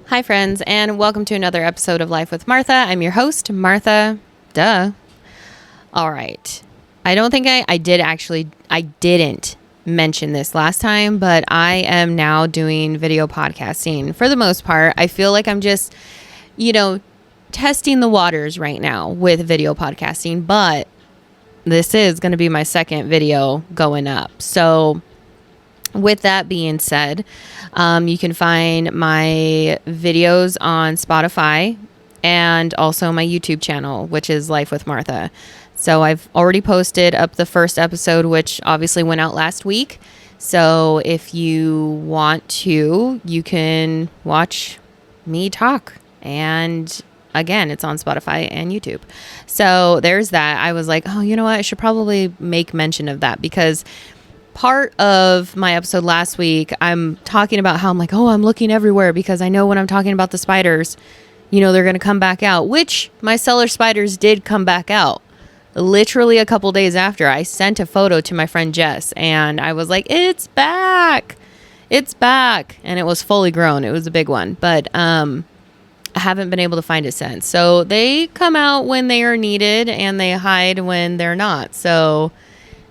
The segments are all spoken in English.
Hi, friends, and welcome to another episode of Life with Martha. I'm your host, Martha. Duh. All right. I don't think I didn't mention this last time, but I am now doing video podcasting for the most part. I feel like I'm just, testing the waters right now with video podcasting, but this is going to be my second video going up. So, with that being said, you can find my videos on Spotify and also my YouTube channel, which is Life with Martha. So I've already posted up the first episode, which obviously went out last week. So if you want to, you can watch me talk. And again, it's on Spotify and YouTube. So there's that. I was like, oh, you know what? I should probably make mention of that because part of my episode last week, I'm talking about how I'm like, oh, I'm looking everywhere because I know when I'm talking about the spiders, they're going to come back out, which my cellar spiders did come back out. Literally a couple days after, I sent a photo to my friend Jess and I was like, it's back. It's back. And it was fully grown. It was a big one, but I haven't been able to find it since. So they come out when they are needed and they hide when they're not. So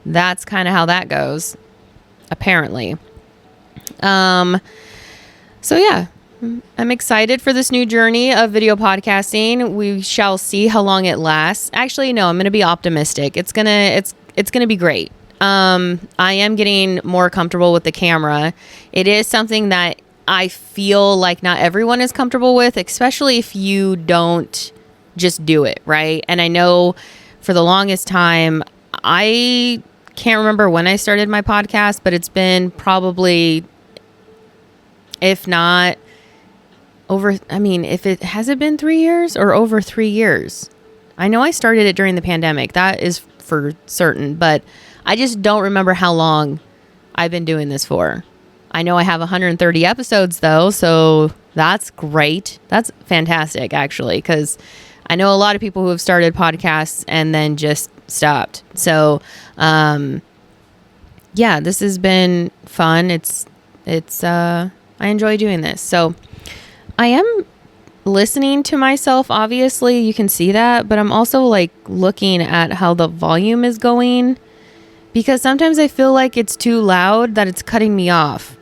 that's kind of how that goes, apparently. So yeah, I'm excited for this new journey of video podcasting. We shall see how long it lasts. Actually, no, I'm going to be optimistic. It's going to be great. I am getting more comfortable with the camera. It is something that I feel like not everyone is comfortable with, especially if you don't just do it, right? And I know for the longest time, I can't remember when I started my podcast, but it's been probably, if not has it been 3 years or over 3 years? I know I started it during the pandemic. That is for certain, but I just don't remember how long I've been doing this for. I know I have 130 episodes though, so that's great. That's fantastic actually, because I know a lot of people who have started podcasts and then just stopped. So, yeah, this has been fun. I enjoy doing this. So I am listening to myself. Obviously you can see that, but I'm also like looking at how the volume is going because sometimes I feel like it's too loud that it's cutting me off.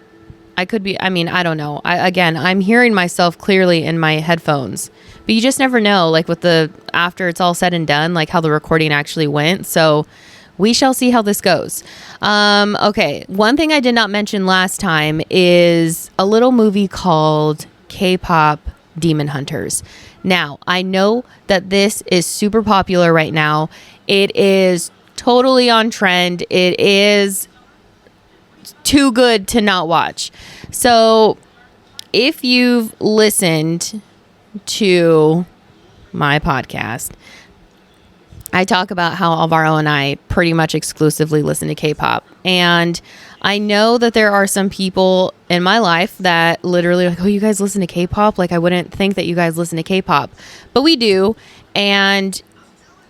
I don't know. I'm hearing myself clearly in my headphones, but you just never know, like after it's all said and done, like how the recording actually went. So we shall see how this goes. Okay. One thing I did not mention last time is a little movie called K-pop Demon Hunters. Now, I know that this is super popular right now. It is totally on trend. It is too good to not watch. So if you've listened to my podcast, I talk about how Alvaro and I pretty much exclusively listen to K-pop. And I know that there are some people in my life that literally like, oh, you guys listen to K-pop? Like, I wouldn't think that you guys listen to K-pop. But we do. And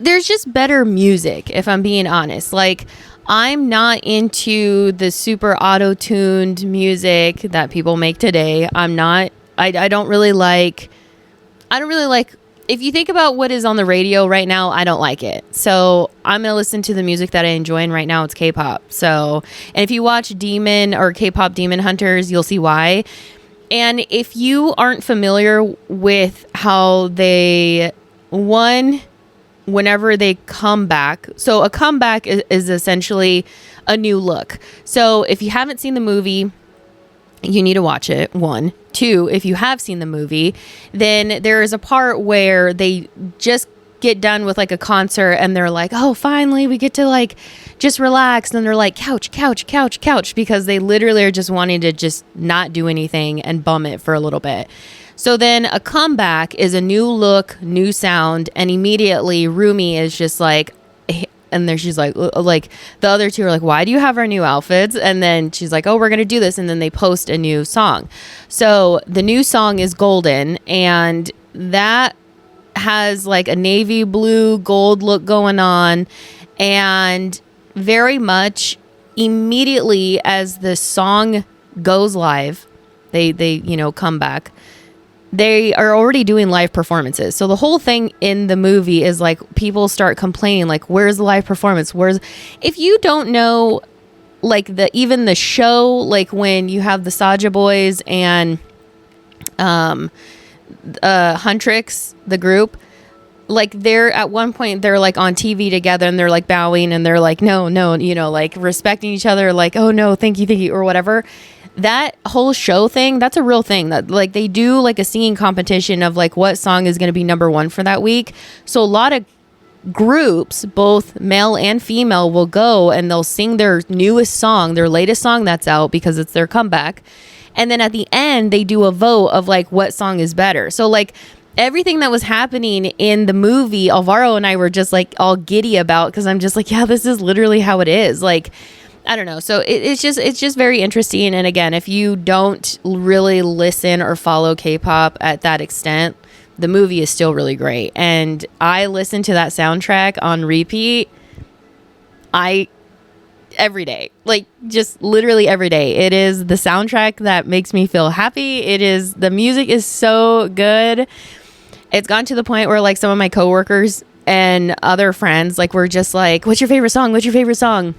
there's just better music, if I'm being honest. Like, I'm not into the super auto-tuned music that people make today. I don't really like, if you think about what is on the radio right now, I don't like it. So I'm going to listen to the music that I enjoy. And right now it's K-pop. So, and if you watch Demon or K-pop Demon Hunters, you'll see why. And if you aren't familiar with how whenever they come back. So a comeback is essentially a new look. So if you haven't seen the movie, you need to watch it. 1. 2, if you have seen the movie, then there is a part where they just get done with like a concert and they're like, oh, finally we get to like just relax. And they're like, couch, couch, couch, couch, because they literally are just wanting to just not do anything and bum it for a little bit. So then a comeback is a new look, new sound. And immediately Rumi is just like, and then she's like the other two are like, why do you have our new outfits? And then she's like, oh, we're going to do this. And then they post a new song. So the new song is Golden. And that has like a navy blue gold look going on. And very much immediately as the song goes live, they come back. they are already doing live performances. So the whole thing in the movie is like people start complaining, like, where's the live performance? If you don't know, like even the show, like when you have the Saja Boys and Huntrix, the group, like they're at one point they're like on TV together and they're like bowing and they're like, no, like respecting each other, like, oh no, thank you, or whatever. That whole show thing, that's a real thing. That like they do like a singing competition of like what song is going to be number one for that week. So a lot of groups, both male and female, will go and they'll sing their newest song, their latest song that's out because it's their comeback. And then at the end, they do a vote of like what song is better. So like everything that was happening in the movie, Alvaro and I were just like all giddy about, because I'm just like, yeah, this is literally how it is. Like, I don't know. So it's just very interesting. And again, if you don't really listen or follow K-pop at that extent, the movie is still really great. And I listen to that soundtrack on repeat. Every day, like just literally every day. It is the soundtrack that makes me feel happy. The music is so good. It's gotten to the point where like some of my coworkers and other friends, like, we're just like, what's your favorite song? What's your favorite song?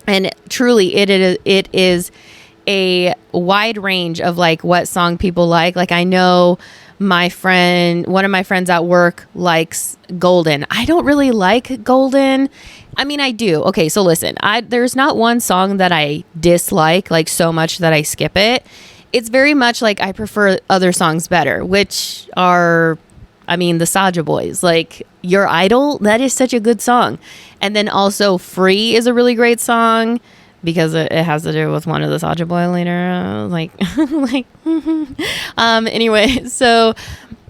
And truly it is a wide range of like what song people like. Like I know one of my friends at work likes Golden. I don't really like Golden. I mean, I do. Okay, so listen, there's not one song that I dislike like so much that I skip it. It's very much like I prefer other songs better, which are, I mean, the Saja Boys, like Your Idol, that is such a good song. And then also Free is a really great song because it has to do with one of the Saja Boy later. Anyway, so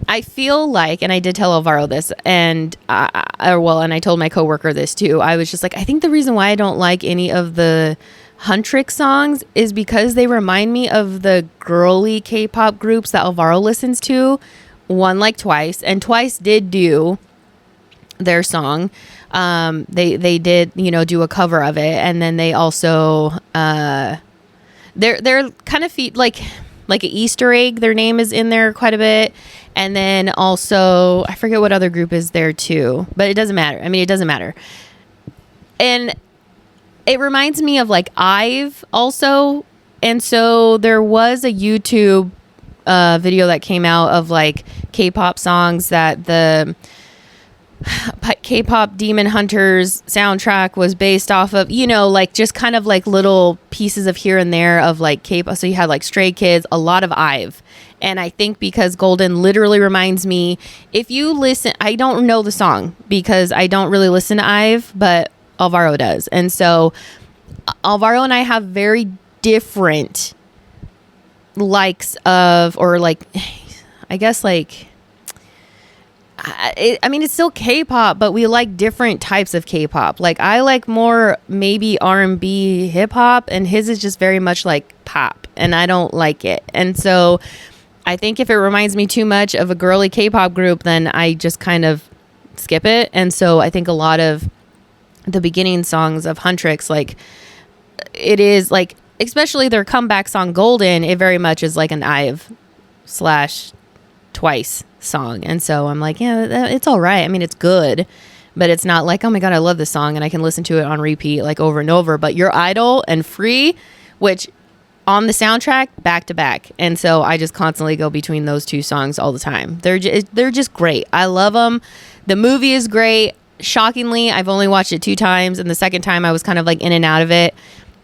I feel like, and I did tell Alvaro this, and I told my coworker this too. I was just like, I think the reason why I don't like any of the Huntrix songs is because they remind me of the girly K-pop groups that Alvaro listens to. One like Twice, and Twice did do their song. They did, do a cover of it, and then they also they're kind of like an Easter egg. Their name is in there quite a bit, and then also I forget what other group is there too, but it doesn't matter. I mean, it doesn't matter. And it reminds me of like IVE also, and so there was a YouTube video that came out of like K-pop songs that the K-pop Demon Hunters soundtrack was based off of, like just kind of like little pieces of here and there of like K-pop. So you had like Stray Kids, a lot of IVE. And I think because Golden literally reminds me, if you listen, I don't know the song because I don't really listen to IVE, but Alvaro does. And so Alvaro and I have very different likes of, or like, I guess like, I mean, it's still K-pop, but we like different types of K-pop. Like I like more maybe R&B hip hop, and his is just very much like pop, and I don't like it. And so I think if it reminds me too much of a girly K-pop group, then I just kind of skip it. And so I think a lot of the beginning songs of Huntrix, like it is like, especially their comeback song Golden, it very much is like an IVE/Twice song. And so I'm like, yeah, it's all right. I mean, it's good, but it's not like, oh my God, I love this song and I can listen to it on repeat like over and over. But Your Idol and Free, which on the soundtrack, back to back. And so I just constantly go between those two songs all the time. They're just great. I love them. The movie is great. Shockingly, I've only watched it 2 times, and the second time I was kind of like in and out of it.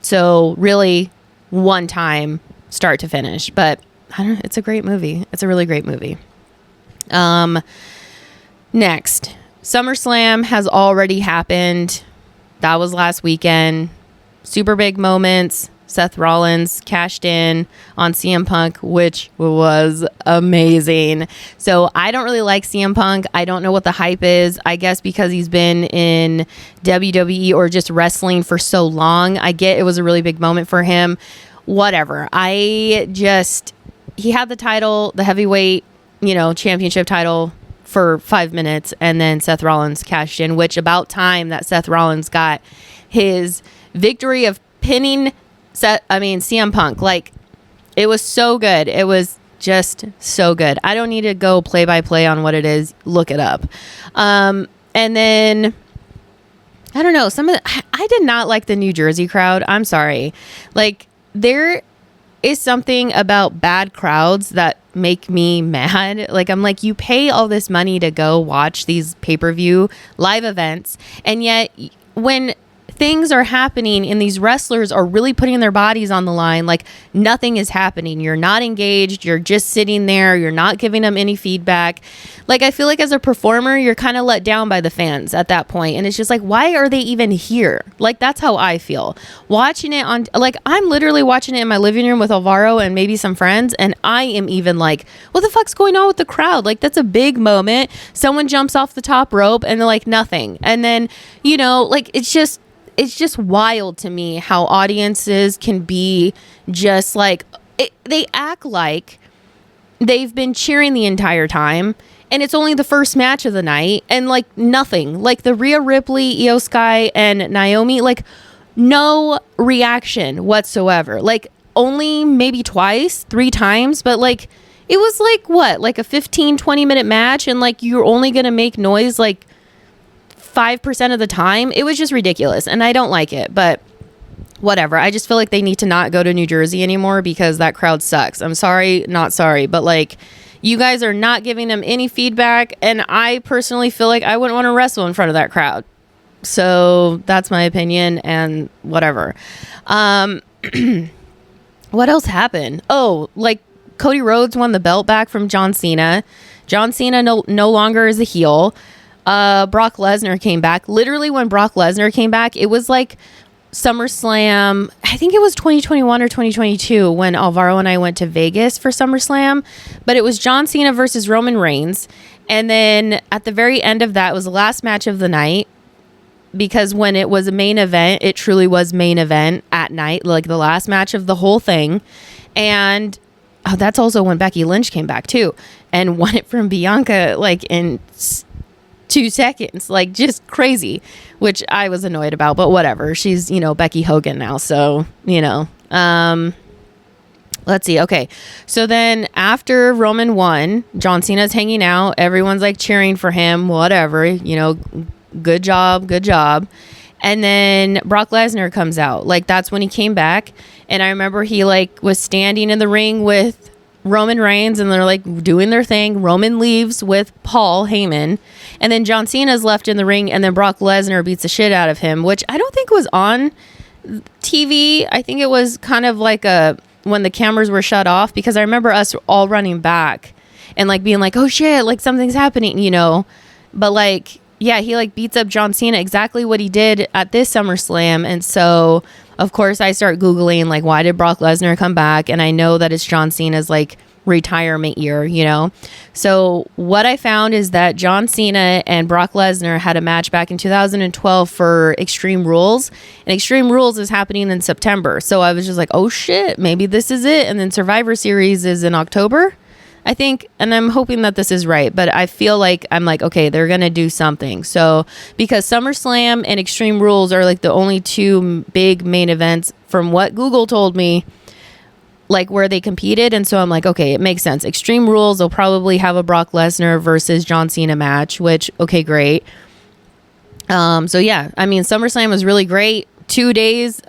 So really one time start to finish, but I don't know, it's a great movie. It's a really great movie. Next, SummerSlam has already happened. That was last weekend. Super big moments. Seth Rollins cashed in on CM Punk, which was amazing. So I don't really like CM Punk. I don't know what the hype is. I guess because he's been in WWE or just wrestling for so long. I get it was a really big moment for him. Whatever. He had the title, the heavyweight, championship title for 5 minutes, and then Seth Rollins cashed in, which about time that Seth Rollins got his victory of pinning CM Punk. Like, it was so good. It was just so good. I don't need to go play by play on what it is. Look it up. And then I don't know. I did not like the New Jersey crowd. I'm sorry. Like, there is something about bad crowds that make me mad. Like, I'm like, you pay all this money to go watch these pay-per-view live events, and yet when things are happening and these wrestlers are really putting their bodies on the line, like, nothing is happening. You're not engaged. You're just sitting there. You're not giving them any feedback. Like, I feel like as a performer, you're kind of let down by the fans at that point. And it's just like, why are they even here? Like, that's how I feel. Watching it on, like, I'm literally watching it in my living room with Alvaro and maybe some friends. And I am even like, what the fuck's going on with the crowd? Like, that's a big moment. Someone jumps off the top rope and they're like, nothing. And then, you know, like, it's just wild to me how audiences can be just like, they act like they've been cheering the entire time, and it's only the first match of the night, and like nothing. Like the Rhea Ripley, Io Sky, and Naomi, like no reaction whatsoever. Like only maybe twice, 3 times, but like it was like what, like a 15-20 minute match, and like you're only gonna make noise like 5% of the time. It was just ridiculous, and I don't like it, but whatever. I just feel like they need to not go to New Jersey anymore because that crowd sucks. I'm sorry, not sorry, but like, you guys are not giving them any feedback, and I personally feel like I wouldn't want to wrestle in front of that crowd. So that's my opinion, and whatever. What else happened? Oh, like Cody Rhodes won the belt back from John Cena. John Cena no longer is a heel. Brock Lesnar came back. Literally, when Brock Lesnar came back, it was like SummerSlam. I think it was 2021 or 2022 when Alvaro and I went to Vegas for SummerSlam. But it was John Cena versus Roman Reigns. And then at the very end of that was the last match of the night. Because when it was a main event, it truly was main event at night. Like the last match of the whole thing. And that's also when Becky Lynch came back too. And won it from Bianca like in 2 seconds, like just crazy, which I was annoyed about, but whatever. She's, you know, Becky Hogan now. So, you know, let's see. Okay. So then after Roman won, John Cena's hanging out. Everyone's like cheering for him, whatever, you know, good job, good job. And then Brock Lesnar comes out. Like that's when he came back. And I remember he like was standing in the ring with Roman Reigns, and they're like doing their thing. Roman leaves with Paul Heyman, and then John Cena's left in the ring, and then Brock Lesnar beats the shit out of him, which I don't think was on TV. I think it was kind of like when the cameras were shut off, because I remember us all running back and like being like, oh shit, like something's happening, you know. But like, yeah, he like beats up John Cena, exactly what he did at this SummerSlam. And so of course I start Googling like, why did Brock Lesnar come back? And I know that it's John Cena's like retirement year, you know. So what I found is that John Cena and Brock Lesnar had a match back in 2012 for Extreme Rules, and Extreme Rules is happening in September. So I was just like, oh shit, maybe this is it. And then Survivor Series is in October, I think, and I'm hoping that this is right, but I feel like I'm like, okay, they're going to do something. So because SummerSlam and Extreme Rules are like the only 2 big main events from what Google told me, like where they competed. And so I'm like, okay, it makes sense. Extreme Rules, they'll probably have a Brock Lesnar versus John Cena match, which, okay, great. So yeah, I mean, SummerSlam was really great. 2 days,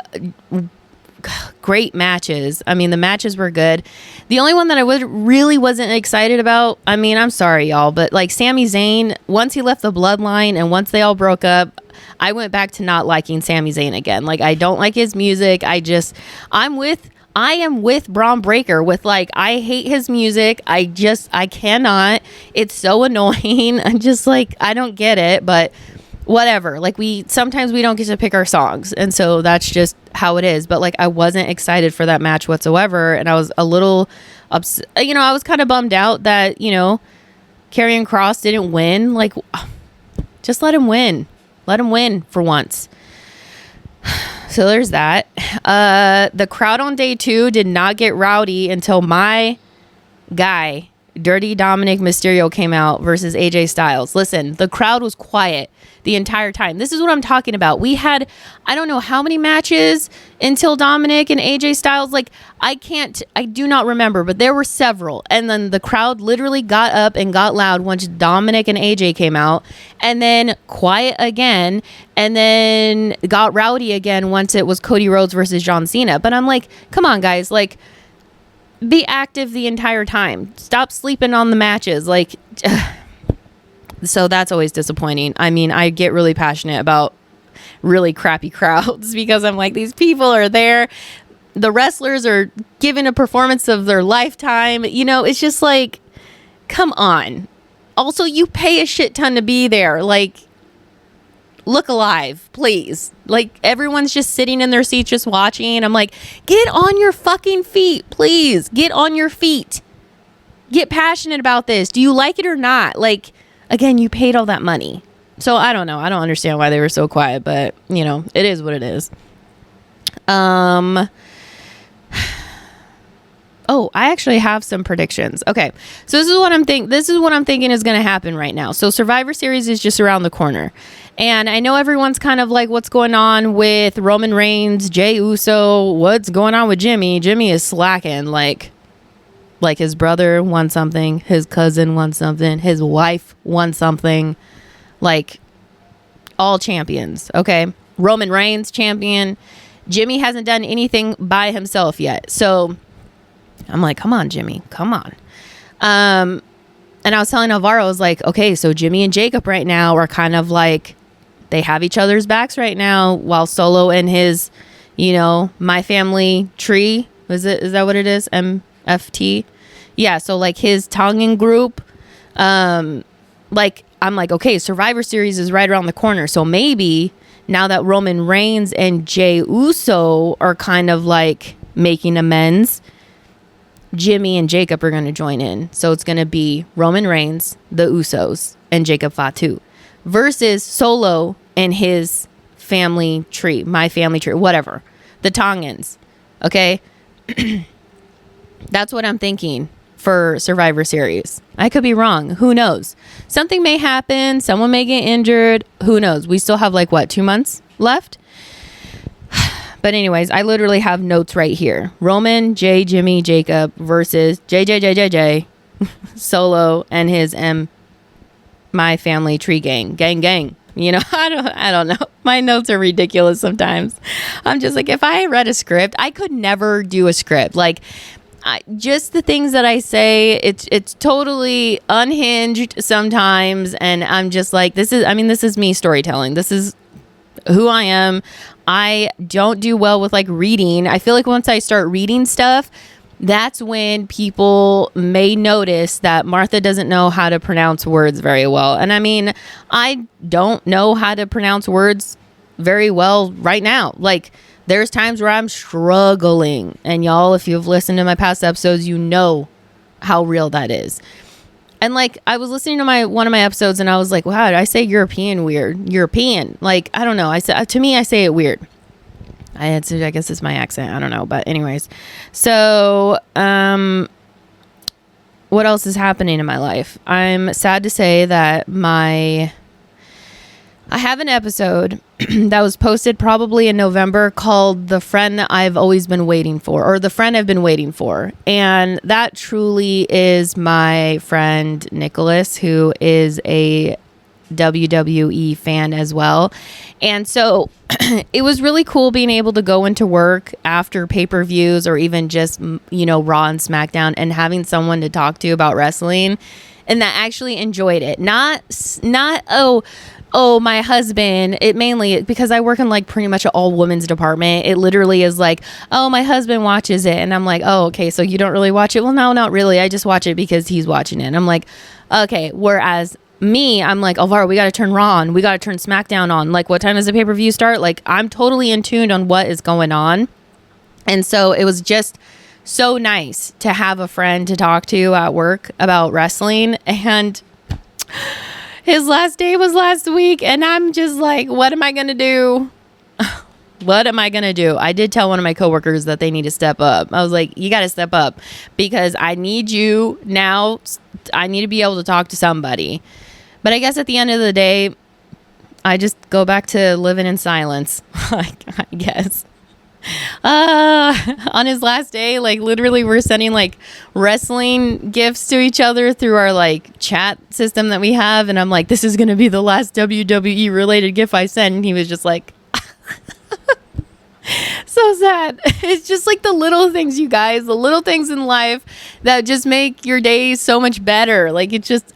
great matches. I mean, the matches were good. The only one that I really wasn't excited about, I mean, I'm sorry, y'all, but like Sami Zayn, once he left the Bloodline and once they all broke up, I went back to not liking Sami Zayn again. Like, I don't like his music. I am with Braun Breaker with like, I hate his music. I cannot. It's so annoying. I'm just like, I don't get it, but whatever. Like sometimes we don't get to pick our songs. And so that's just how it is. But like, I wasn't excited for that match whatsoever. And I was a little upset. You know, I was kind of bummed out that, you know, Karrion Kross didn't win. Like, just let him win. Let him win for once. So there's that. The crowd on day 2 did not get rowdy until my guy, Dirty Dominic Mysterio came out versus AJ Styles. Listen, the crowd was quiet the entire time. This is what I'm talking about. We had, I don't know how many matches until Dominic and AJ Styles. Like, I do not remember, but there were several. And then the crowd literally got up and got loud once Dominic and AJ came out, and then quiet again, and then got rowdy again once it was Cody Rhodes versus John Cena. But I'm like, come on, guys, like, be active the entire time. Stop sleeping on the matches. Like, so that's always disappointing. I mean, I get really passionate about really crappy crowds because I'm like, these people are there. The wrestlers are giving a performance of their lifetime. You know, it's just like, come on. Also, you pay a shit ton to be there. Like, look alive, please. Like, everyone's just sitting in their seats just watching. I'm like, get on your fucking feet, please. Get on your feet. Get passionate about this. Do you like it or not? Like, again, you paid all that money. So I don't know. I don't understand why they were so quiet, but you know, it is what it is. Oh, I actually have some predictions. Okay. So this is what I'm thinking is going to happen right now. So Survivor Series is just around the corner. And I know everyone's kind of like, what's going on with Roman Reigns, Jey Uso, what's going on with Jimmy? Jimmy is slacking. Like his brother won something, his cousin won something, his wife won something. Like, all champions. Okay. Roman Reigns champion. Jimmy hasn't done anything by himself yet. So I'm like, come on, Jimmy, come on. And I was telling Alvaro, I was like, okay, so Jimmy and Jacob right now are kind of like, they have each other's backs right now, while Solo and his, you know, My Family Tree, is that what it is? MFT? Yeah, so like his Tongan group, like, I'm like, okay, Survivor Series is right around the corner. So maybe now that Roman Reigns and Jey Uso are kind of like making amends, Jimmy and Jacob are going to join in. So it's going to be Roman Reigns, the Usos, and Jacob Fatu versus Solo and his family tree, My Family Tree, whatever, the Tongans. Okay. That's what I'm thinking for Survivor Series. I could be wrong. Who knows? Something may happen. Someone may get injured. Who knows? We still have like, what, 2 months left? But anyways, I literally have notes right here. Roman, Jimmy, Jacob versus JJ, Solo, and his My Family Tree gang. You know, I don't know. My notes are ridiculous sometimes. I'm just like, if I read a script, I could never do a script. Like, just the things that I say, it's totally unhinged sometimes. And I'm just like, this is me storytelling. This is who I am. I don't do well with like reading. I feel like once I start reading stuff, that's when people may notice that Martha doesn't know how to pronounce words very well. And I mean, I don't know how to pronounce words very well right now. Like, there's times where I'm struggling. And y'all, if you've listened to my past episodes, you know how real that is. And like, I was listening to one of my episodes and I was like, wow, did I say European weird? European. Like, I don't know. I say it weird. I guess it's my accent. I don't know. But anyways, so, what else is happening in my life? I'm sad to say that I have an episode that was posted probably in November called The Friend I've Always Been Waiting For, or The Friend I've Been Waiting For. And that truly is my friend Nicholas, who is a WWE fan as well. And so it was really cool being able to go into work after pay-per-views or even just, you know, Raw and SmackDown and having someone to talk to about wrestling and that actually enjoyed it. Not my husband. It mainly because I work in like pretty much an all women's department. It literally is like, oh, my husband watches it. And I'm like, oh, okay. So you don't really watch it? Well, no, not really. I just watch it because he's watching it. And I'm like, okay. Whereas me, I'm like, Alvaro, we got to turn Raw on. We got to turn SmackDown on. Like, what time does the pay-per-view start? Like, I'm totally in tune on what is going on. And so it was just so nice to have a friend to talk to at work about wrestling. And his last day was last week. And I'm just like, what am I going to do? what am I going to do? I did tell one of my coworkers that they need to step up. I was like, you got to step up because I need you now. I need to be able to talk to somebody. But I guess at the end of the day, I just go back to living in silence. I guess. On his last day, like literally we're sending like wrestling gifts to each other through our like chat system that we have, and I'm like, this is gonna be the last WWE related gift I send, and he was just like so sad. It's just like the little things, you guys, the little things in life that just make your day so much better. Like it just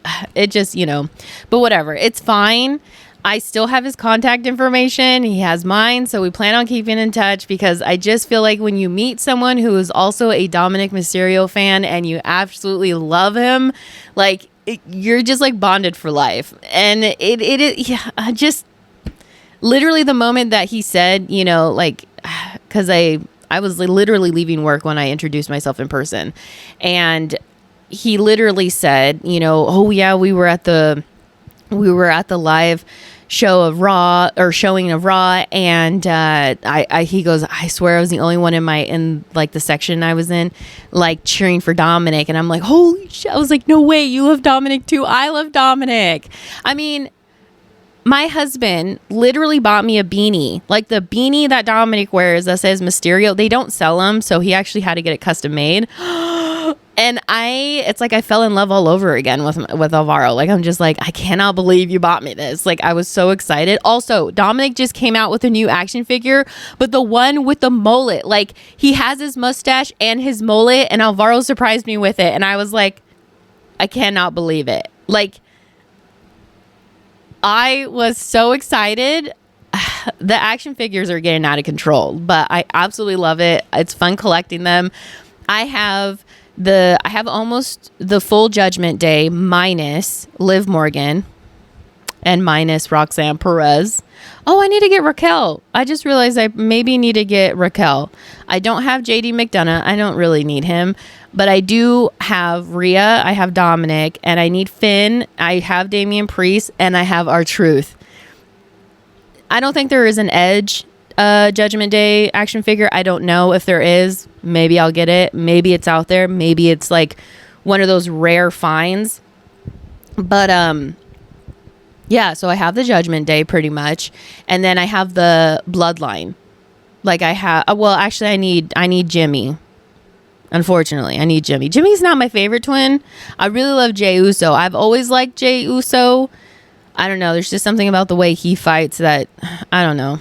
but whatever, it's fine. I still have his contact information. He has mine. So we plan on keeping in touch because I just feel like when you meet someone who is also a Dominic Mysterio fan and you absolutely love him, like you're just like bonded for life. And just literally the moment that he said, like, because I was literally leaving work when I introduced myself in person. And he literally said, oh yeah, we were at the live showing of Raw, and he goes, I swear I was the only one in like the section I was in, like cheering for Dominic, and I'm like, holy shit! I was like, no way, you love Dominic too. I love Dominic. I mean, my husband literally bought me a beanie, like the beanie that Dominic wears that says Mysterio. They don't sell them, so he actually had to get it custom made. And it's like I fell in love all over again with Alvaro. Like, I'm just like, I cannot believe you bought me this. Like, I was so excited. Also, Dominic just came out with a new action figure, but the one with the mullet. Like, he has his mustache and his mullet, and Alvaro surprised me with it. And I was like, I cannot believe it. Like, I was so excited. The action figures are getting out of control, but I absolutely love it. It's fun collecting them. I have almost the full Judgment Day minus Liv Morgan and minus Roxanne Perez. Oh, I need to get Raquel. I just realized I maybe need to get Raquel. I don't have JD McDonough. I don't really need him, but I do have Rhea. I have Dominic, and I need Finn. I have Damian Priest, and I have R-Truth. I don't think there is an Edge Judgment Day action figure. I don't know if there is. Maybe I'll get it. Maybe it's out there. Maybe it's like one of those rare finds. But yeah, so I have the Judgment Day pretty much, and then I have the Bloodline. Like actually I need Jimmy. Unfortunately, I need Jimmy. Jimmy's not my favorite twin. I really love Jey Uso. I've always liked Jey Uso. I don't know. There's just something about the way he fights that I don't know.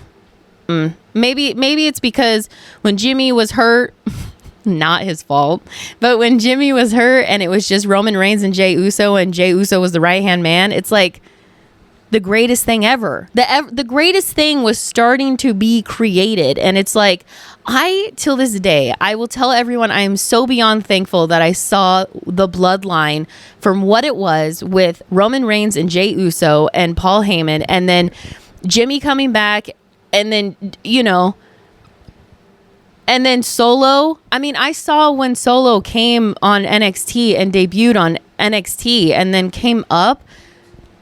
Maybe it's because when Jimmy was hurt, not his fault, but when Jimmy was hurt and it was just Roman Reigns and Jey Uso, and Jey Uso was the right-hand man, it's like the greatest thing ever. The greatest thing was starting to be created, and it's like, till this day, I will tell everyone I am so beyond thankful that I saw the Bloodline from what it was with Roman Reigns and Jey Uso and Paul Heyman, and then Jimmy coming back. And then, and then Solo. I mean, I saw when Solo came on NXT and debuted on NXT and then came up.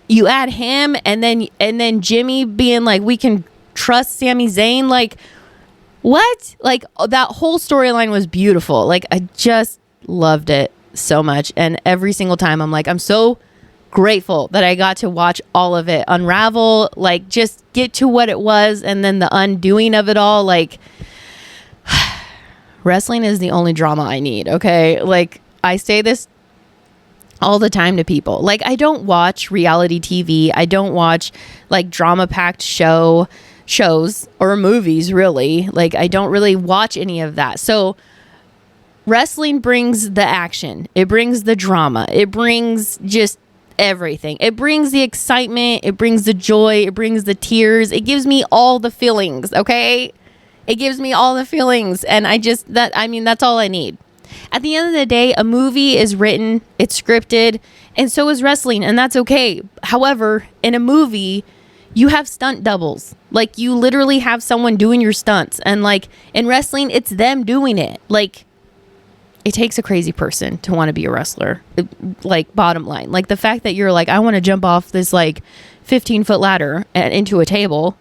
You add him and then Jimmy being like, we can trust Sami Zayn. Like, what? Like, that whole storyline was beautiful. Like, I just loved it so much. And every single time I'm like, I'm so grateful that I got to watch all of it unravel, like just get to what it was, and then the undoing of it all. Like, wrestling is the only drama I need. Okay, like I say this all the time to people. Like, I don't watch reality TV. I don't watch like drama packed shows or movies, really. Like, I don't really watch any of that. So wrestling brings the action, it brings the drama, it brings just everything. It brings the excitement, it brings the joy, it brings the tears. It gives me all the feelings, okay? It gives me all the feelings, and that's all I need. At the end of the day, a movie is written, it's scripted, and so is wrestling, and that's okay. However, in a movie, you have stunt doubles. Like, you literally have someone doing your stunts, and like in wrestling, it's them doing it. Like, it takes a crazy person to want to be a wrestler. Like, bottom line, like the fact that you're like, I want to jump off this like 15-foot ladder and into a table.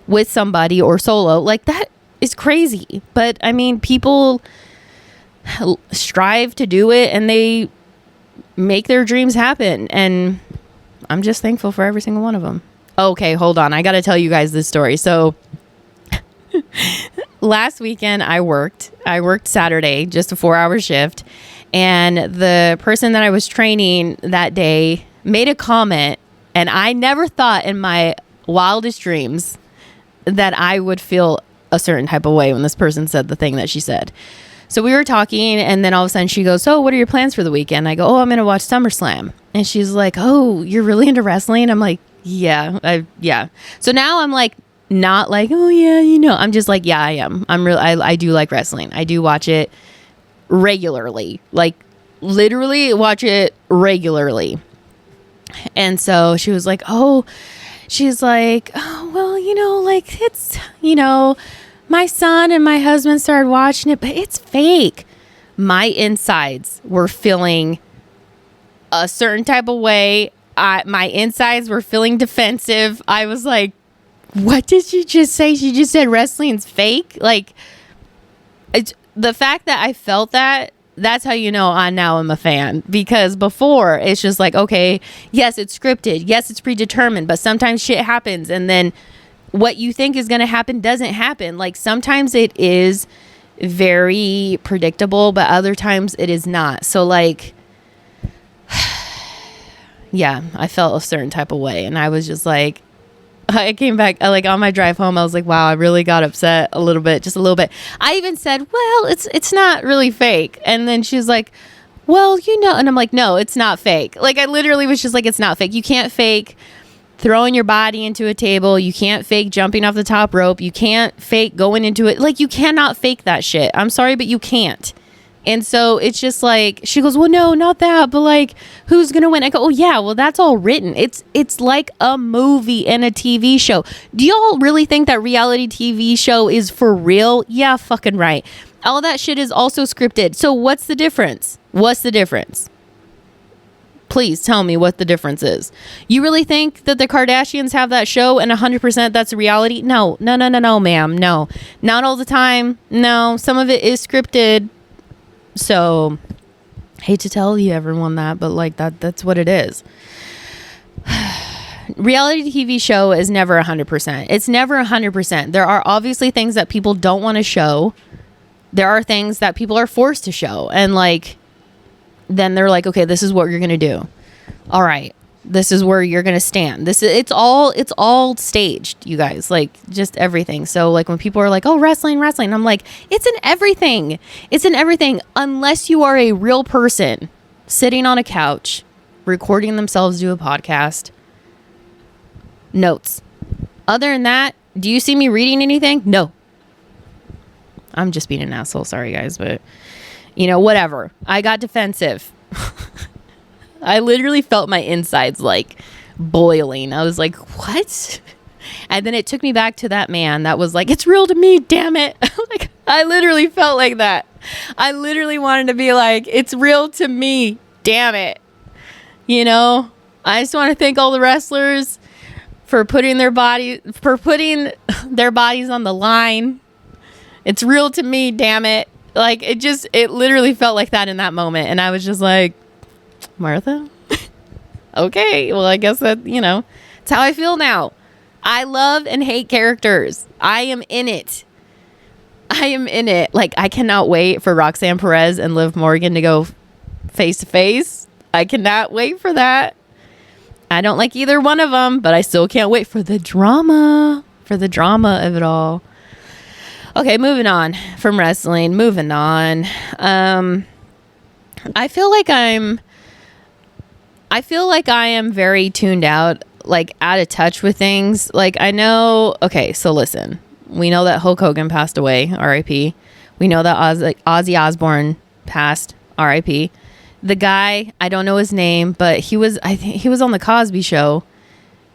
with somebody or solo. Like, that is crazy. But I mean, people strive to do it and they make their dreams happen. And I'm just thankful for every single one of them. Okay, hold on. I got to tell you guys this story. So last weekend I worked Saturday, just a 4-hour shift. And the person that I was training that day made a comment, and I never thought in my wildest dreams that I would feel a certain type of way when this person said the thing that she said. So we were talking, and then all of a sudden she goes, "So what are your plans for the weekend?" I go, "Oh, I'm going to watch SummerSlam." And she's like, "Oh, you're really into wrestling?" I'm like, yeah. So now I'm like, not like, "Oh yeah, you know." I'm just like, yeah, I am. I do like wrestling. I do watch it regularly, like literally watch it regularly. And so she was like, she's like, "Oh, well, you know, like it's, you know, my son and my husband started watching it, but it's fake." My insides were feeling a certain type of way. My insides were feeling defensive. I was like, "What did she just say? She just said wrestling's fake?" Like, it's the fact that I felt that. That's how you know I now am a fan, because before it's just like, okay, yes, it's scripted. Yes, it's predetermined, but sometimes shit happens, and then what you think is going to happen doesn't happen. Like, sometimes it is very predictable, but other times it is not. So like, yeah, I felt a certain type of way, and I was just like, I came back, like on my drive home, I was like, wow, I really got upset a little bit, just a little bit. I even said, "Well, it's not really fake." And then she's like, "Well, you know," and I'm like, "No, it's not fake." Like, I literally was just like, it's not fake. You can't fake throwing your body into a table. You can't fake jumping off the top rope. You can't fake going into it. Like, you cannot fake that shit. I'm sorry, but you can't. And so it's just like, she goes, "Well, no, not that, but like, who's going to win?" I go, "Oh yeah, well, that's all written. It's like a movie and a TV show. Do y'all really think that reality TV show is for real? Yeah, fucking right. All that shit is also scripted. So what's the difference? What's the difference? Please tell me what the difference is. You really think that the Kardashians have that show and 100% that's reality? No, ma'am. No, not all the time. No, some of it is scripted. So, hate to tell you everyone that, but like that's what it is. Reality TV show is never 100%. It's never 100%. There are obviously things that people don't want to show. There are things that people are forced to show. And like, then they're like, "Okay, this is what you're going to do. All right. This is where you're going to stand." It's all staged, you guys, like just everything. So like when people are like, "Oh, wrestling," I'm like, it's in everything. It's in everything. Unless you are a real person sitting on a couch, recording themselves do a podcast. Notes. Other than that, do you see me reading anything? No. I'm just being an asshole. Sorry guys, but you know, whatever. I got defensive. I literally felt my insides like boiling. I was like, "What?" And then it took me back to that man that was like, "It's real to me, damn it." Like, I literally felt like that. I literally wanted to be like, "It's real to me, damn it." You know, I just want to thank all the wrestlers for putting their bodies on the line. It's real to me, damn it. Like, it literally felt like that in that moment. And I was just like, "Martha, okay, well, I guess that, you know, it's how I feel now." I love and hate characters. I am in it. Like, I cannot wait for Roxanne Perez and Liv Morgan to go face to face. I cannot wait for that. I don't like either one of them, but I still can't wait for the drama of it all. Okay, moving on from wrestling. Moving on. I feel like I am very tuned out, like out of touch with things. Like, I know, okay, so listen. We know that Hulk Hogan passed away, R.I.P. We know that Ozzy Osbourne passed, R.I.P. The guy, I don't know his name, but I think he was on the Cosby Show,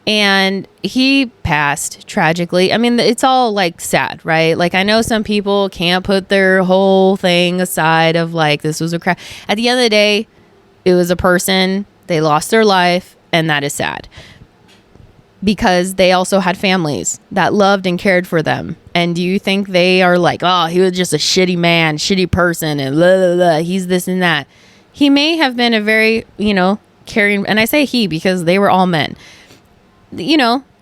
and he passed tragically. I mean, it's all like sad, right? Like, I know some people can't put their whole thing aside of like, this was a crap. At the end of the day, it was a person, they lost their life, and that is sad. because they also had families that loved and cared for them. And do you think they are like, oh, he was just a shitty man, shitty person, and blah, blah, blah, he's this and that? He may have been a very, caring, and I say he because they were all men,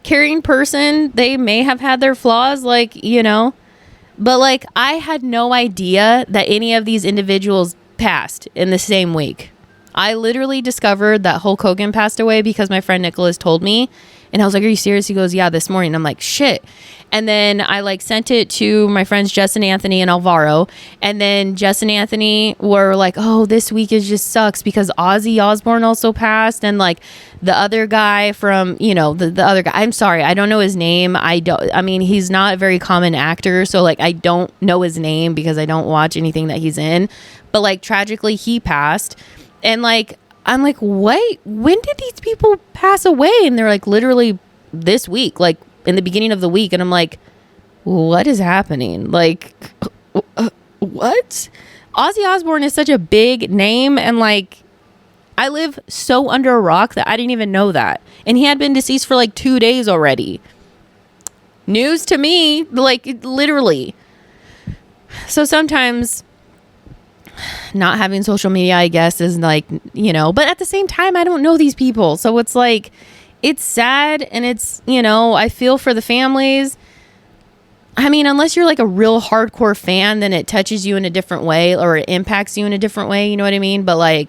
caring person. They may have had their flaws, but like, I had no idea that any of these individuals passed in the same week. I literally discovered that Hulk Hogan passed away because my friend Nicholas told me. And I was like, are you serious? He goes, yeah, this morning. I'm like, shit. And then I sent it to my friends Jess and Anthony and Alvaro. And then Jess and Anthony were like, oh, this week is just sucks because Ozzy Osbourne also passed. And the other guy from, the other guy, I'm sorry, I don't know his name. He's not a very common actor. So I don't know his name because I don't watch anything that he's in. But tragically, he passed. And I'm like, wait, when did these people pass away? And they're literally this week, in the beginning of the week. And I'm like, what is happening? What? Ozzy Osbourne is such a big name. And I live so under a rock that I didn't even know that. And he had been deceased for 2 days already. News to me, literally. So sometimes not having social media, I guess, is but at the same time, I don't know these people. So it's it's sad, and it's, I feel for the families. I mean, unless you're a real hardcore fan, then it touches you in a different way, or it impacts you in a different way. You know what I mean? But I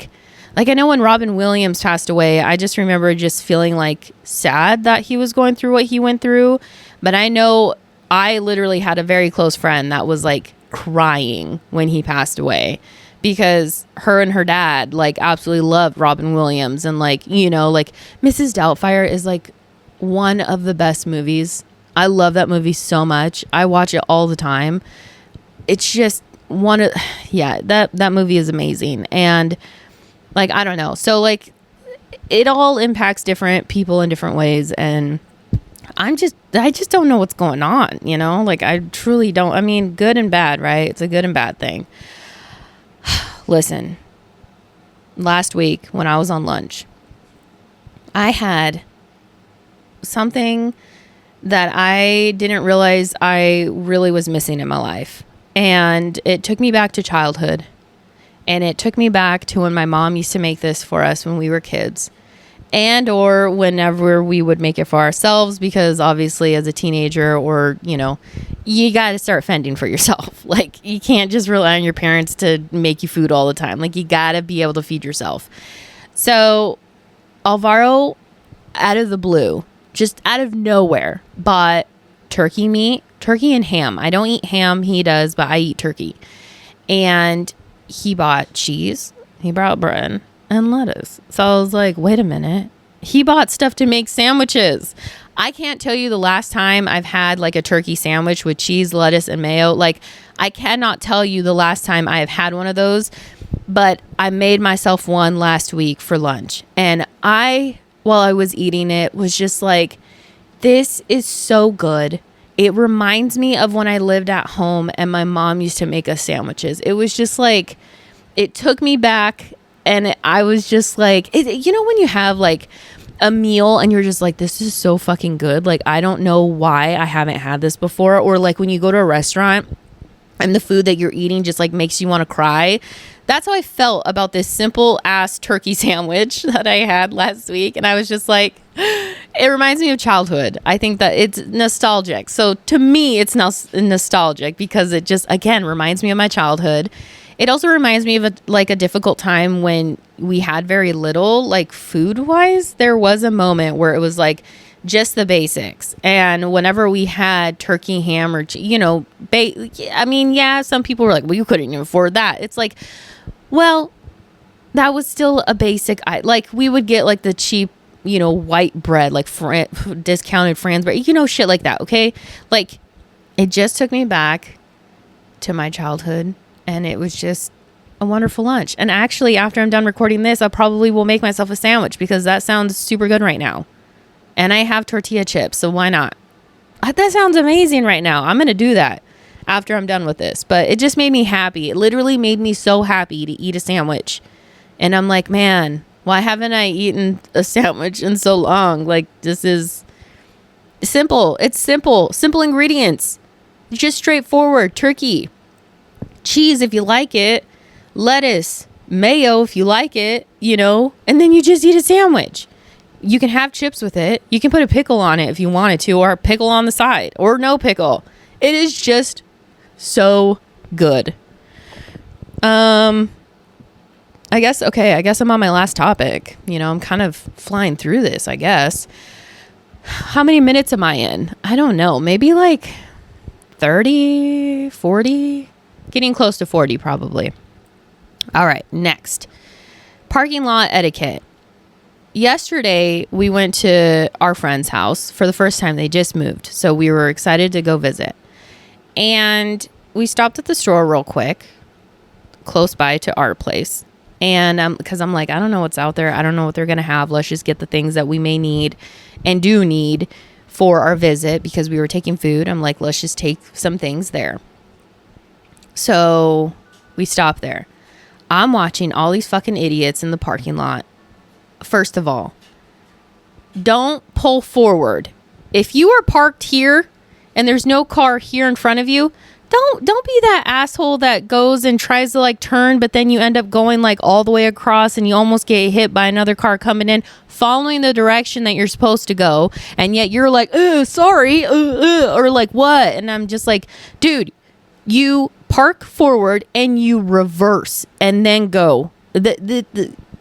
know when Robin Williams passed away, I just remember just feeling sad that he was going through what he went through. But I know I literally had a very close friend that was crying when he passed away, because her and her dad absolutely loved Robin Williams. And Mrs. Doubtfire is one of the best movies. I love that movie so much. I watch it all the time. It's just that movie is amazing. And I don't know, so it all impacts different people in different ways. And I just don't know what's going on, I truly don't. I mean, good and bad, right? It's a good and bad thing. Listen, last week when I was on lunch, I had something that I didn't realize I really was missing in my life. And it took me back to childhood. And it took me back to when my mom used to make this for us when we were kids. And or whenever we would make it for ourselves, because obviously as a teenager, or you got to start fending for yourself. You can't just rely on your parents to make you food all the time. You got to be able to feed yourself. So Alvaro, out of the blue, just out of nowhere, bought turkey and ham. I don't eat ham, he does, but I eat turkey. And he bought cheese, he brought bread and lettuce. So I was like, wait a minute. He bought stuff to make sandwiches. I can't tell you the last time I've had a turkey sandwich with cheese, lettuce, and mayo. I cannot tell you the last time I have had one of those, but I made myself one last week for lunch. And while I was eating it, was just this is so good. It reminds me of when I lived at home and my mom used to make us sandwiches. It was just it took me back. And I was just when you have a meal and you're just this is so fucking good. I don't know why I haven't had this before. Or when you go to a restaurant and the food that you're eating just like makes you want to cry. That's how I felt about this simple ass turkey sandwich that I had last week. And I was just like, it reminds me of childhood. I think that it's nostalgic. So to me, it's nostalgic because it just, again, reminds me of my childhood. It also reminds me of a difficult time when we had very little, like food wise. There was a moment where it was like just the basics. And whenever we had turkey, ham, or, some people were like, well, you couldn't even afford that. It's like, well, that was still a basic. Like we would get like the cheap, white bread, like discounted Fran's bread, shit like that. Okay. Like it just took me back to my childhood. And it was just a wonderful lunch. And actually, after I'm done recording this, I probably will make myself a sandwich because that sounds super good right now. And I have tortilla chips, so why not? That sounds amazing right now. I'm going to do that after I'm done with this. But it just made me happy. It literally made me so happy to eat a sandwich. And I'm like, man, why haven't I eaten a sandwich in so long? Like, this is Simple. It's simple. Simple ingredients. Just straightforward. Turkey, cheese if you like it, lettuce, mayo if you like it, and then you just eat a sandwich. You can have chips with it. You can put a pickle on it if you wanted to, or a pickle on the side, or no pickle. It is just so good. I guess I'm on my last topic. I'm kind of flying through this, I guess. How many minutes am I in? I don't know. Maybe like 30, 40? Getting close to 40 probably. All right, next. Parking lot etiquette. Yesterday, we went to our friend's house for the first time. They just moved, so we were excited to go visit. And we stopped at the store real quick, close by to our place. And because I'm like, I don't know what's out there. I don't know what they're going to have. Let's just get the things that we may need and do need for our visit, because we were taking food. I'm like, let's just take some things there. So we stopped there. I'm watching all these fucking idiots in the parking lot. First of all, don't pull forward. If you are parked here and there's no car here in front of you, don't be that asshole that goes and tries to like turn, but then you end up going like all the way across and you almost get hit by another car coming in, following the direction that you're supposed to go. And yet you're like, sorry, or like what? And I'm just like, dude, you park forward and you reverse and then go.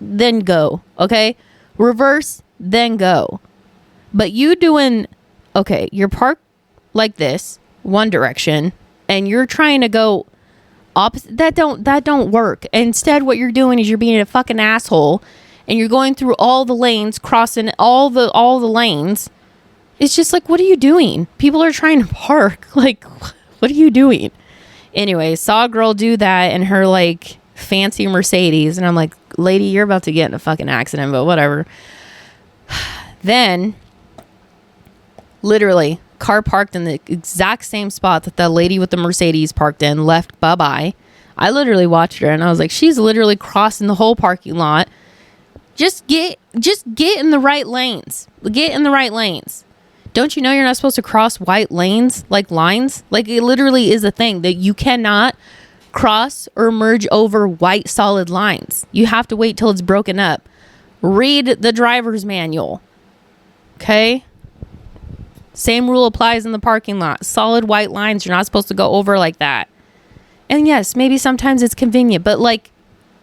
Then go. Okay? Reverse, then go. But you doing, okay, you're parked like this, one direction, and you're trying to go opposite. That don't work. Instead, what you're doing is you're being a fucking asshole, and you're going through all the lanes, crossing all the lanes. It's just like, what are you doing? People are trying to park. Like, what are you doing? Anyway, saw a girl do that in her like fancy Mercedes, and I'm like, lady, you're about to get in a fucking accident, but whatever. Then, literally, car parked in the exact same spot that the lady with the Mercedes parked in, left, bye-bye. I literally watched her and I was like, she's literally crossing the whole parking lot. Just get in the right lanes. Get in the right lanes. Don't you know you're not supposed to cross white lanes, like lines? Like, it literally is a thing that you cannot cross or merge over white solid lines. You have to wait till it's broken up. Read the driver's manual. Okay? Same rule applies in the parking lot. Solid white lines, you're not supposed to go over like that. And yes, maybe sometimes it's convenient, but like,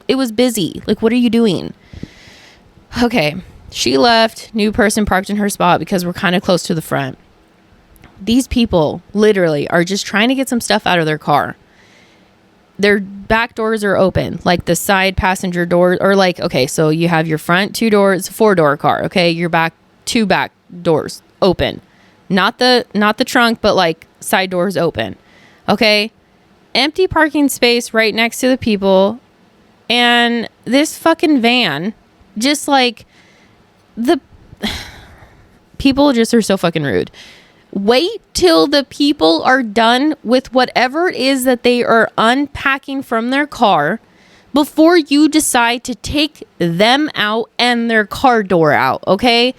it was busy. Like, what are you doing? Okay, she left. New person parked in her spot because we're kind of close to the front. These people literally are just trying to get some stuff out of their car. Their back doors are open, like the side passenger door, or like, okay, so you have your front 2 doors, 4-door car. Okay, your back 2 back doors open. Not the trunk, but like side doors open. Okay. Empty parking space right next to the people. And this fucking van, just like, the people just are so fucking rude. Wait till the people are done with whatever it is that they are unpacking from their car before you decide to take them out and their car door out. Okay.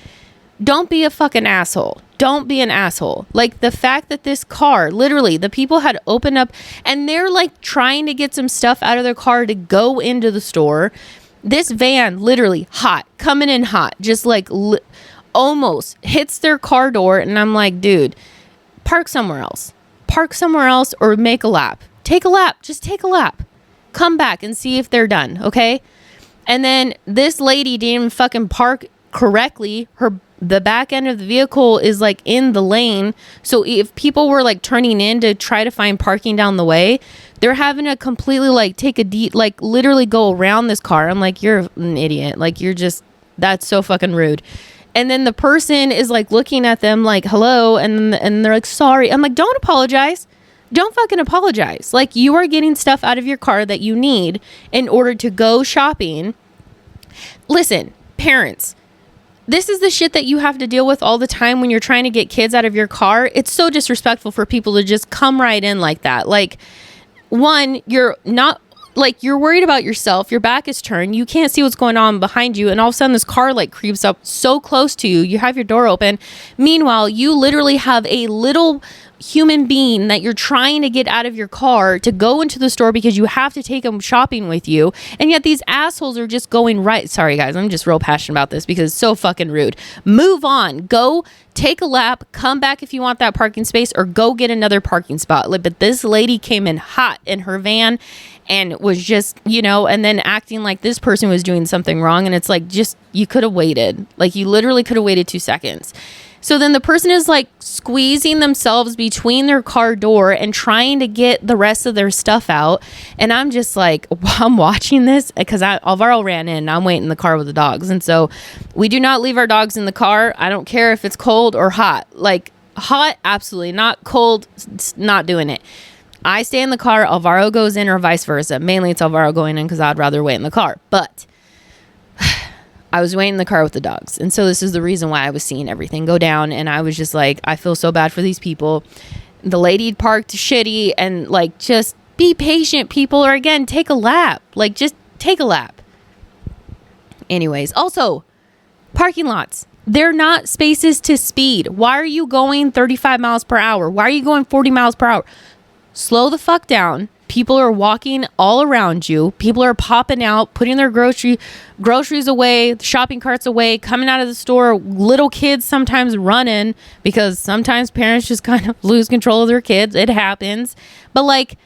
Don't be a fucking asshole. Don't be an asshole. Like, the fact that this car, literally, the people had opened up and they're like trying to get some stuff out of their car to go into the store. This van, literally hot, coming in hot, just like almost hits their car door. And I'm like, dude, park somewhere else. Park somewhere else or make a lap. Take a lap. Just take a lap. Come back and see if they're done. Okay. And then this lady didn't even fucking park correctly. The back end of the vehicle is like in the lane. So if people were like turning in to try to find parking down the way, they're having to completely like take a like literally go around this car. I'm like, you're an idiot. Like, that's so fucking rude. And then the person is like looking at them like, hello. And they're like, sorry. I'm like, don't apologize. Don't fucking apologize. Like, you are getting stuff out of your car that you need in order to go shopping. Listen, parents, this is the shit that you have to deal with all the time when you're trying to get kids out of your car. It's so disrespectful for people to just come right in like that. Like, one, you're not like, you're worried about yourself, your back is turned, you can't see what's going on behind you, and all of a sudden this car like creeps up so close to you, you have your door open. Meanwhile, you literally have a little human being that you're trying to get out of your car to go into the store because you have to take them shopping with you, and yet these assholes are just going right. Sorry guys, I'm just real passionate about this because it's so fucking rude. Move on, go take a lap, come back if you want that parking space, or go get another parking spot. But this lady came in hot in her van and was just, you know, and then acting like this person was doing something wrong. And it's like, just, you could have waited. Like, you literally could have waited 2 seconds. So then the person is like squeezing themselves between their car door and trying to get the rest of their stuff out. And I'm just like, I'm watching this because Alvaro ran in and I'm waiting in the car with the dogs. And so we do not leave our dogs in the car. I don't care if it's cold or hot. Like, hot, absolutely not. Cold, not doing it. I stay in the car, Alvaro goes in, or vice versa. Mainly it's Alvaro going in because I'd rather wait in the car. But I was waiting in the car with the dogs. And so this is the reason why I was seeing everything go down. And I was just like, I feel so bad for these people. The lady parked shitty, and like, just be patient, people. Or again, take a lap. Like, just take a lap. Anyways, also, parking lots. They're not spaces to speed. Why are you going 35 miles per hour? Why are you going 40 miles per hour? Slow the fuck down. People are walking all around you. People are popping out, putting their groceries away, shopping carts away, coming out of the store. Little kids sometimes running because sometimes parents just kind of lose control of their kids. It happens. But like,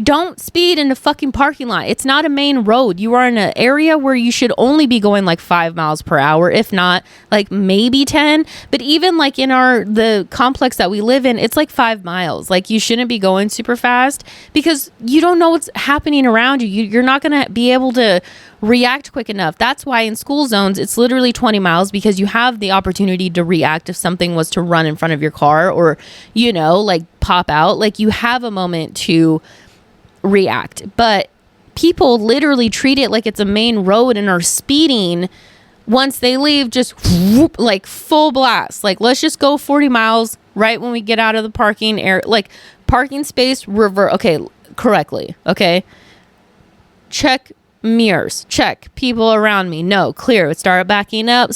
don't speed in a fucking parking lot. It's not a main road. You are in an area where you should only be going like 5 miles per hour, if not like maybe 10. But even like in the complex that we live in, it's like 5 miles. Like, you shouldn't be going super fast because you don't know what's happening around you. You're not going to be able to react quick enough. That's why in school zones, it's literally 20 miles because you have the opportunity to react if something was to run in front of your car or, you know, like pop out. Like, you have a moment to react. But people literally treat it like it's a main road and are speeding once they leave, just whoop, like full blast. Like, let's just go 40 miles right when we get out of the parking area. Like, parking space, okay, correctly. Okay. Check mirrors. Check people around me. No, clear. Start backing up.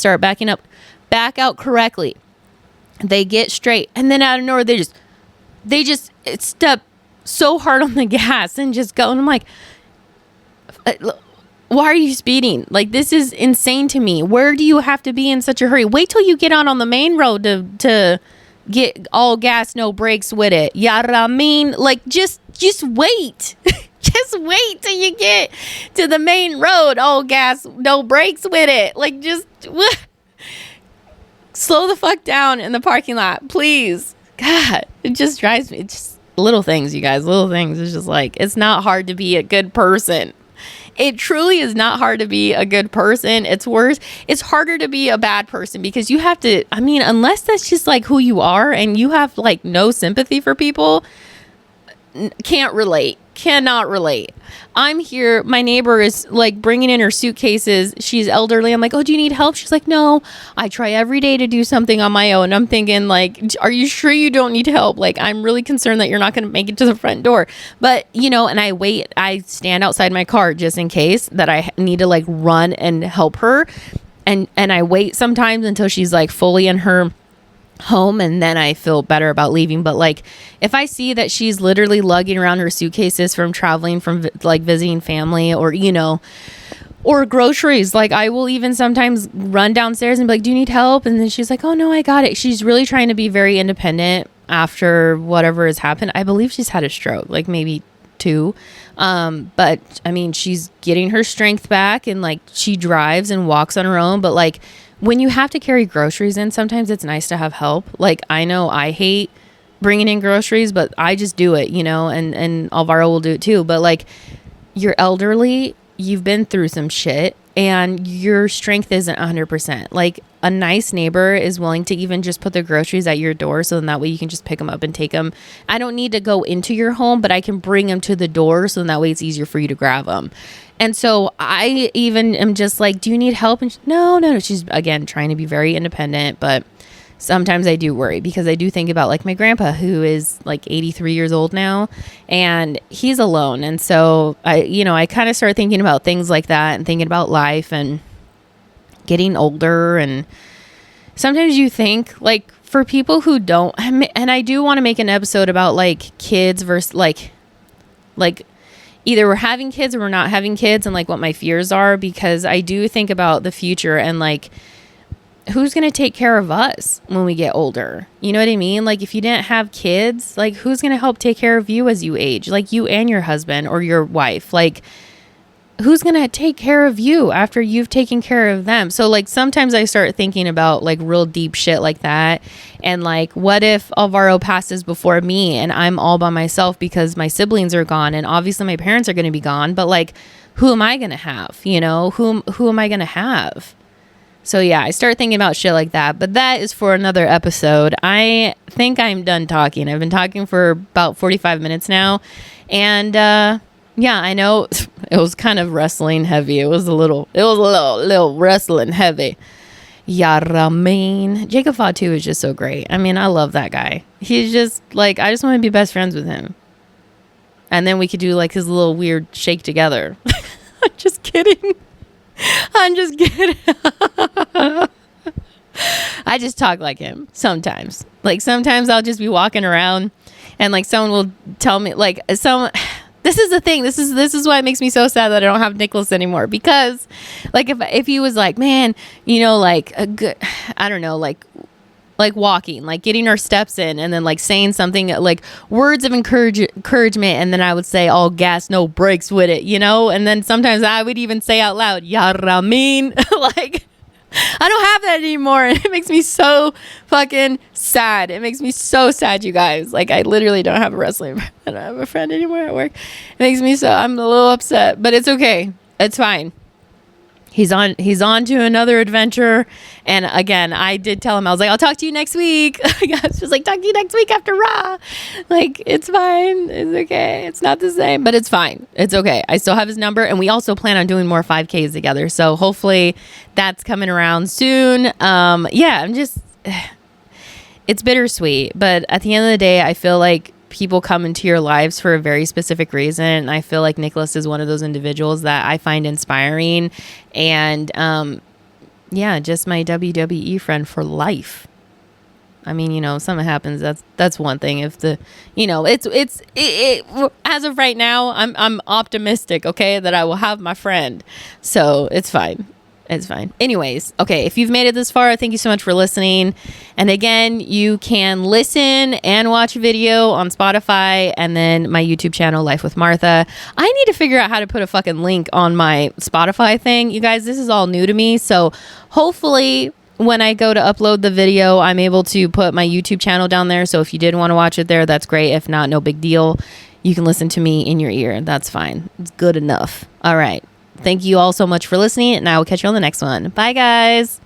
Back out correctly. They get straight. And then out of nowhere, they just step so hard on the gas and just go. And I'm like, why are you speeding? Like, this is insane to me. Where do you have to be in such a hurry? Wait till you get out on the main road to get all gas, no brakes with it. Yada, I mean, like, just wait. Just wait till you get to the main road. All gas, no brakes with it. Like, just slow the fuck down in the parking lot, please. God, it just drives me. It's just little things, you guys. Little things. It's just like, it's not hard to be a good person. It truly is not hard to be a good person. It's worse. It's harder to be a bad person because you have to, I mean, unless that's just like who you are and you have like no sympathy for people, cannot relate. I'm here. My neighbor is like bringing in her suitcases. She's elderly. I'm like, oh, do you need help? She's like, no, I try every day to do something on my own. I'm thinking like, are you sure you don't need help? Like, I'm really concerned that you're not going to make it to the front door. But, you know, and I stand outside my car just in case that I need to like run and help her. And I wait sometimes until she's like fully in her home, and then I feel better about leaving. But like, if I see that she's literally lugging around her suitcases from traveling, from like visiting family, or, you know, or groceries, like, I will even sometimes run downstairs and be like, do you need help? And then she's like, oh no, I got it. She's really trying to be very independent after whatever has happened. I believe she's had a stroke, like maybe 2. But I mean, she's getting her strength back, and like, she drives and walks on her own. But like, when you have to carry groceries in, sometimes it's nice to have help. Like, I know I hate bringing in groceries, but I just do it, you know, and Alvaro will do it too. But like, you're elderly, you've been through some shit, and your strength isn't 100%. Like, a nice neighbor is willing to even just put their groceries at your door, so then that way you can just pick them up and take them. I don't need to go into your home, but I can bring them to the door, so then that way it's easier for you to grab them. And so I even am just like, do you need help? And no. She's, again, trying to be very independent, but sometimes I do worry because I do think about like my grandpa who is like 83 years old now and he's alone. And so I kind of start thinking about things like that and thinking about life and getting older. And sometimes you think like for people who don't, and I do want to make an episode about like kids versus like either we're having kids or we're not having kids and like what my fears are, because I do think about the future and like who's going to take care of us when we get older? You know what I mean? Like if you didn't have kids, like who's going to help take care of you as you age? Like you and your husband or your wife, like who's going to take care of you after you've taken care of them? So like sometimes I start thinking about like real deep shit like that. And like, what if Alvaro passes before me and I'm all by myself because my siblings are gone and obviously my parents are going to be gone, but like, who am I going to have? You know, who am I going to have? So yeah, I start thinking about shit like that, but that is for another episode. I think I'm done talking. I've been talking for about 45 minutes now. And yeah, I know it was kind of wrestling heavy. It was a little wrestling heavy. Yaramin. Jacob Fatu is just so great. I mean, I love that guy. He's just like, I just want to be best friends with him. And then we could do like his little weird shake together. I'm just kidding. I'm just kidding. I just talk like him sometimes. Like sometimes I'll just be walking around and like someone will tell me like this is the thing. This is why it makes me so sad that I don't have Nicholas anymore, because like if he was like, man, you know, like a good, I don't know, like walking, like getting our steps in and then like saying something like words of encouragement. And then I would say all gas, no brakes with it, you know? And then sometimes I would even say out loud, Yaramin. Like I don't have that anymore. And it makes me so fucking sad. It makes me so sad, you guys. Like I literally don't have a wrestling. I don't have a friend anymore at work. It makes me so, I'm a little upset, but it's okay. It's fine. He's on to another adventure. And again, I did tell him, I was like, I'll talk to you next week. I was just like, talk to you next week after Raw. Like, it's fine. It's okay. It's not the same, but it's fine. It's okay. I still have his number. And we also plan on doing more 5Ks together. So hopefully that's coming around soon. Yeah, it's bittersweet. But at the end of the day, I feel like people come into your lives for a very specific reason. And I feel like Nicholas is one of those individuals that I find inspiring. And yeah, just my WWE friend for life. I mean, you know, something happens. That's one thing. If the, you know, it's as of right now, I'm optimistic, okay, that I will have my friend. So it's fine. It's fine. Anyways, okay, if you've made it this far, thank you so much for listening. And again, you can listen and watch a video on Spotify and then my YouTube channel, Life with Martha. I need to figure out how to put a fucking link on my Spotify thing. You guys, this is all new to me. So hopefully when I go to upload the video, I'm able to put my YouTube channel down there. So if you did want to watch it there, that's great. If not, no big deal. You can listen to me in your ear. That's fine. It's good enough. All right. Thank you all so much for listening, and I will catch you on the next one. Bye, guys.